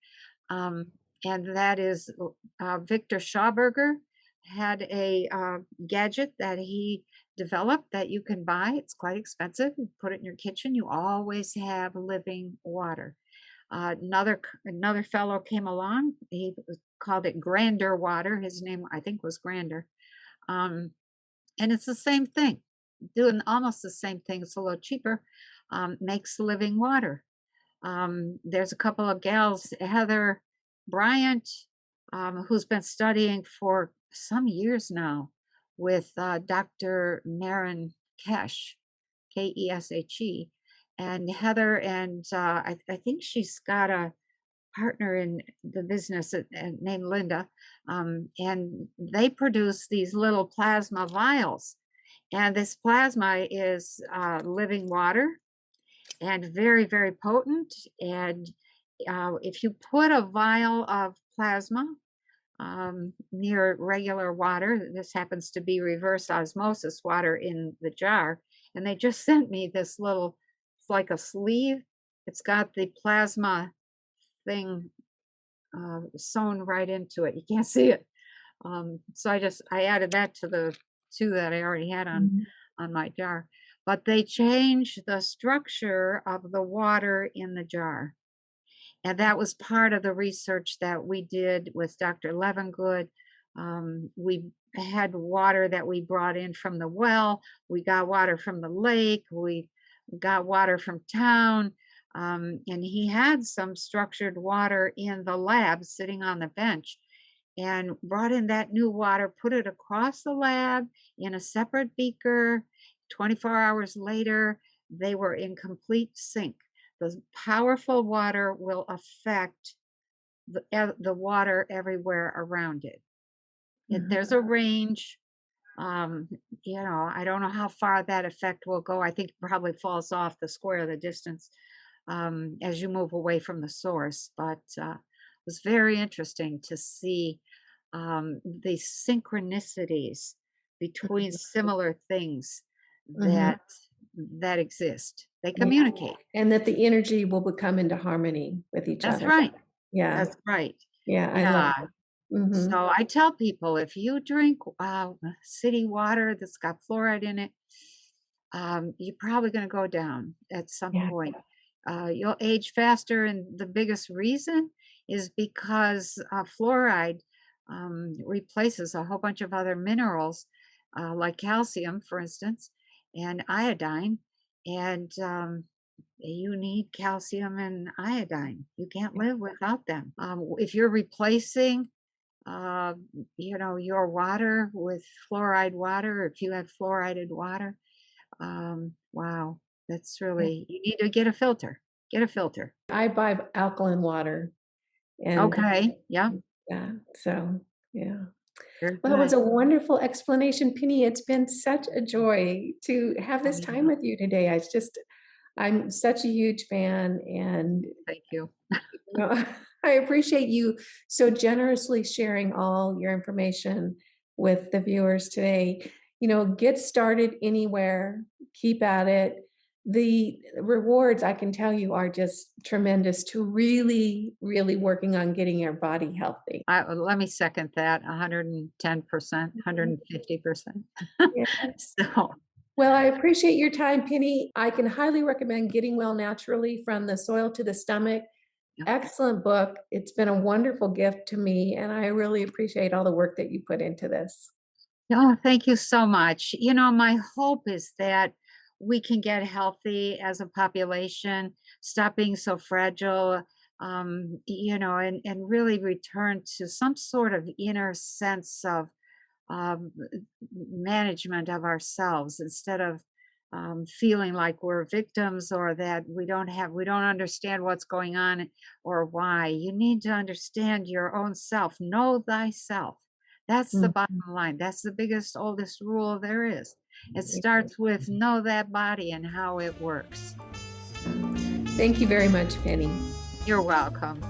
And that is Victor Schauberger had a gadget that he developed that you can buy. It's quite expensive. You put it in your kitchen. You always have living water. Another fellow came along. He called it Grander water. His name, I think, was Grander. And it's the same thing, doing almost the same thing. It's a little cheaper. Makes living water. There's a couple of gals, Heather Bryant, who's been studying for some years now with Dr. Maren Keshe, Keshe. And Heather, and I think she's got a partner in the business named Linda, and they produce these little plasma vials. And this plasma is living water and very, very potent. And if you put a vial of plasma near regular water, this happens to be reverse osmosis water in the jar, and they just sent me this little, it's like a sleeve. It's got the plasma thing sewn right into it. You can't see it. So I added that to the two that I already had on my jar. But they changed the structure of the water in the jar. And that was part of the research that we did with Dr. Levengood. We had water that we brought in from the well. We got water from the lake. We got water from town. And he had some structured water in the lab sitting on the bench, and brought in that new water, put it across the lab in a separate beaker. 24 hours later, they were in complete sync. The powerful water will affect the water everywhere around it. There's a range. I don't know how far that effect will go. I think it probably falls off the square of the distance as you move away from the source. But it was very interesting to see the synchronicities between similar things that exist. They communicate. And that the energy will become into harmony with each other. That's right. Yeah. That's right. Yeah, I love it. So I tell people, if you drink city water that's got fluoride in it, you're probably going to go down at some point. You'll age faster, and the biggest reason is because fluoride replaces a whole bunch of other minerals, like calcium, for instance, and iodine. And you need calcium and iodine. You can't live without them. If you're replacing, your water with fluoride water, if you have fluoridated water, wow, that's really, you need to get a filter. Get a filter. I buy alkaline water. And okay. Yeah. Yeah. So, yeah. Very Well, it was a good. wonderful explanation, Penny. It's been such a joy to have this time with you today. I'm such a huge fan, and Thank you. know, I appreciate you so generously sharing all your information with the viewers today. Get started anywhere, keep at it. The rewards, I can tell you, are just tremendous to really, really working on getting your body healthy. Let me second that 110%, Mhm. 150%. Yeah. So, Well, I appreciate your time, Penny. I can highly recommend Getting Well Naturally from the Soil to the Stomach. yeah. Excellent book. It's been a wonderful gift to me, and I really appreciate all the work that you put into this. Oh, thank you so much. My hope is that we can get healthy as a population, stop being so fragile, and really return to some sort of inner sense of um, management of ourselves instead of feeling like we're victims or that we don't understand what's going on or why. You need to understand your own self, know thyself. That's the bottom Mhm. line. That's the biggest, oldest rule there is. It starts with know that body and how it works. Thank you very much, Penny. You're welcome.